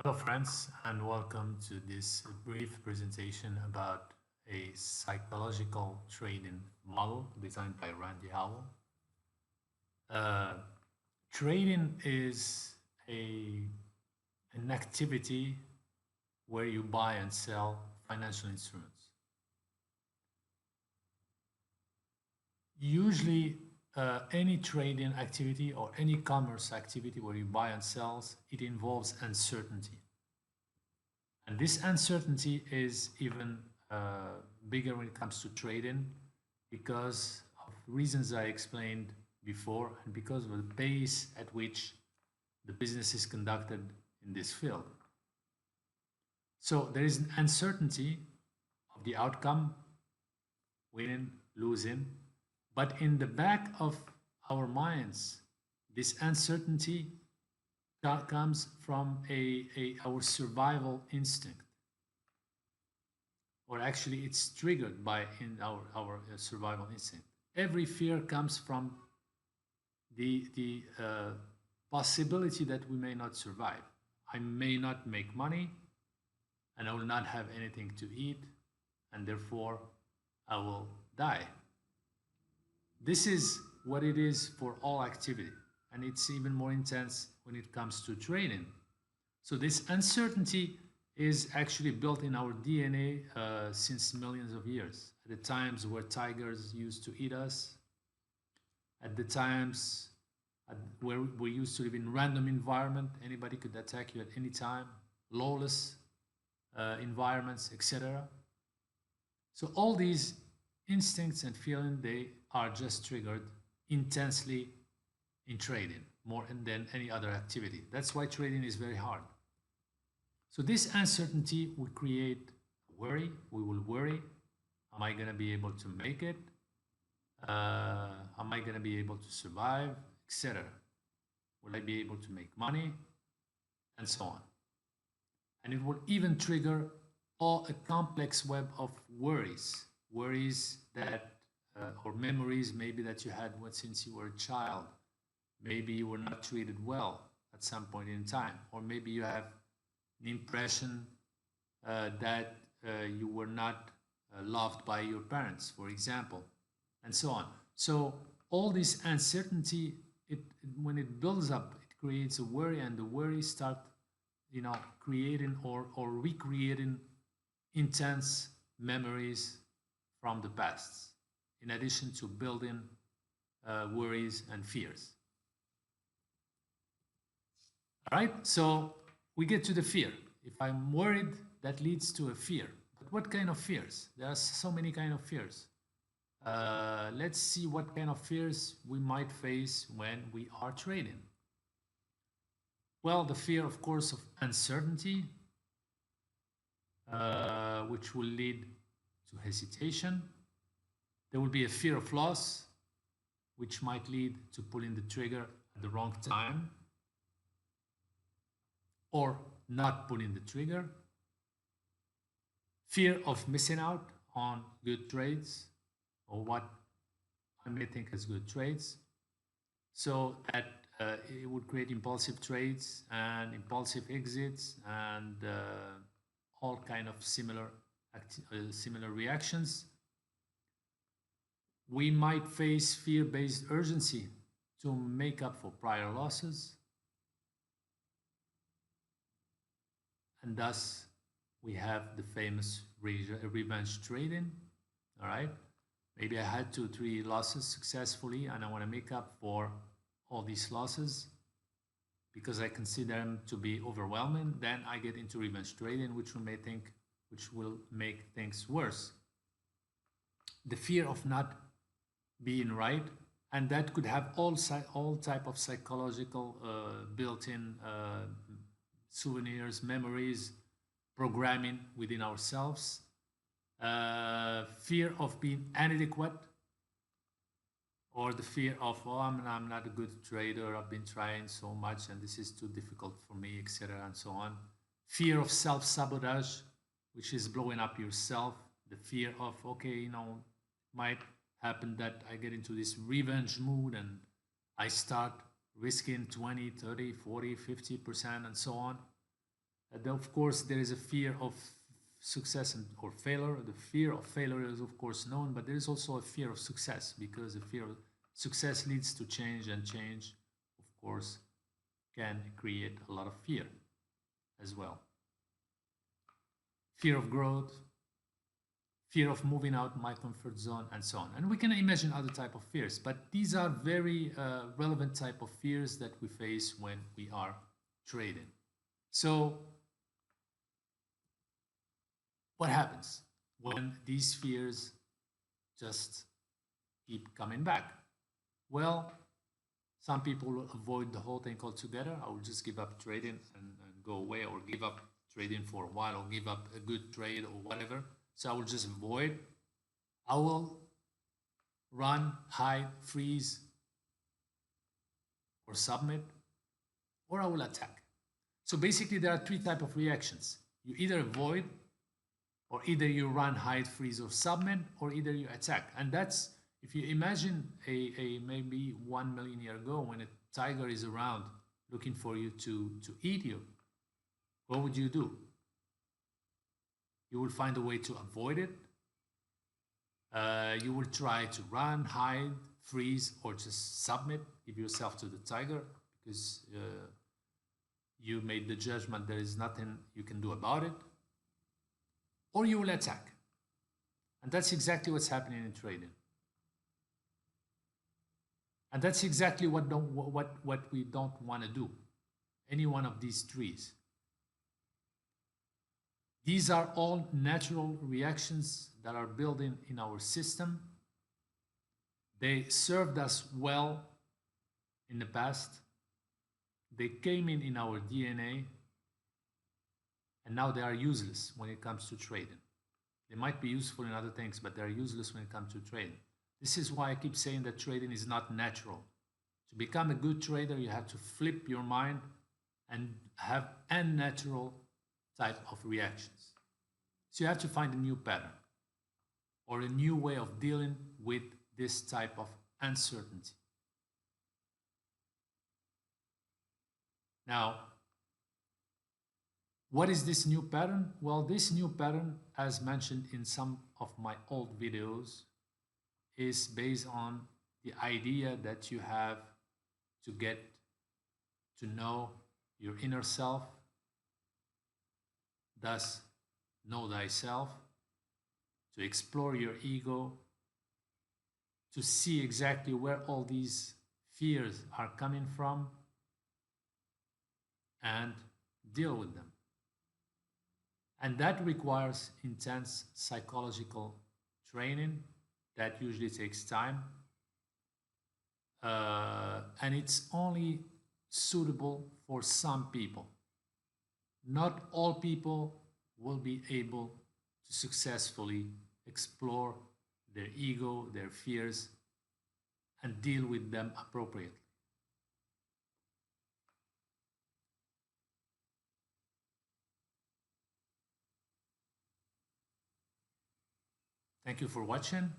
Hello, friends, and welcome to this brief presentation about a psychological trading model designed by Randy Howell. Uh, Trading is a, an activity where you buy and sell financial instruments. Usually, any trading activity or any commerce activity where you buy and sells, it involves uncertainty. And this uncertainty is even bigger when it comes to trading because of reasons I explained before and because of the pace at which the business is conducted in this field. So there is an uncertainty of the outcome, winning, losing, but in the back of our minds, this uncertainty comes from our survival instinct, or actually it's triggered by in our survival instinct. Every fear comes from the possibility that we may not survive. I may not make money, and I will not have anything to eat, and therefore I will die. This is what it is for all activity, and it's even more intense when it comes to trading. So this uncertainty is actually built in our DNA since millions of years. At the times where tigers used to eat us, at the times where we used to live in random environment, anybody could attack you at any time, lawless environments, etc. So all these instincts and feelings, they are just triggered intensely in trading more than any other activity. That's why trading is very hard. So this uncertainty will create worry. We will worry. Am I going to be able to make it? Am I going to be able to survive, etc.? Will I be able to make money? And so on. And it will even trigger a complex web of worries that, or memories maybe that you had since you were a child. Maybe you were not treated well at some point in time, or maybe you have an impression that you were not loved by your parents, for example, and so on. So all this uncertainty, when it builds up, it creates a worry, and the worry start, creating or recreating intense memories from the past, in addition to building worries and fears. All right, so we get to the fear. If I'm worried, that leads to a fear. But what kind of fears? There are so many kind of fears. Let's see what kind of fears we might face when we are trading. Well, the fear, of course, of uncertainty, which will lead to hesitation. There will be a fear of loss, which might lead to pulling the trigger at the wrong time or not pulling the trigger. Fear of missing out on good trades or what I may think as good trades. So that it would create impulsive trades and impulsive exits and all kind of similar reactions. We might face fear-based urgency to make up for prior losses, and thus we have the famous revenge trading. All right, maybe I had 2-3 losses successfully and I want to make up for all these losses because I consider them to be overwhelming. Then I get into revenge trading, which will make things worse. The fear of not being right, and that could have all type of psychological built-in souvenirs, memories, programming within ourselves. Fear of being inadequate, or the fear of, oh, I'm not a good trader, I've been trying so much and this is too difficult for me, etc., and so on. Fear of self-sabotage, which is blowing up yourself. The fear of, okay, might happen that I get into this revenge mood and I start risking 20, 30, 40, 50% and so on. Of course, there is a fear of success or failure. The fear of failure is, of course, known, but there is also a fear of success, because the fear of success leads to change, and change, of course, can create a lot of fear as well. Fear of growth, fear of moving out my comfort zone, and so on. And we can imagine other type of fears, but these are very relevant type of fears that we face when we are trading. So what happens when these fears just keep coming back? Well, some people will avoid the whole thing altogether. I will just give up trading and go away, or give up trading for a while, or give up a good trade or whatever. So I will just avoid. I will run, hide, freeze, or submit, or I will attack. So basically there are three types of reactions. You either avoid, or either you run, hide, freeze, or submit, or either you attack. And that's, if you imagine a maybe 1 million years ago, when a tiger is around looking for you to eat you, what would you do? You will find a way to avoid it. You will try to run, hide, freeze, or just submit, give yourself to the tiger, because you made the judgment there is nothing you can do about it. Or you will attack. And that's exactly what's happening in trading. And that's exactly what we don't want to do. Any one of these trees. These are all natural reactions that are building in our system. They served us well in the past. They came in our DNA, and now they are useless when it comes to trading. They might be useful in other things, but they're useless when it comes to trading. This is why I keep saying that trading is not natural. To become a good trader, you have to flip your mind and have unnatural type of reactions. So you have to find a new pattern, or a new way of dealing with this type of uncertainty. Now, what is this new pattern? Well, this new pattern, as mentioned in some of my old videos, is based on the idea that you have to get to know your inner self, thus know thyself, to explore your ego, to see exactly where all these fears are coming from, and deal with them. And that requires intense psychological training that usually takes time. And it's only suitable for some people. Not all people will be able to successfully explore their ego, their fears, and deal with them appropriately. Thank you for watching.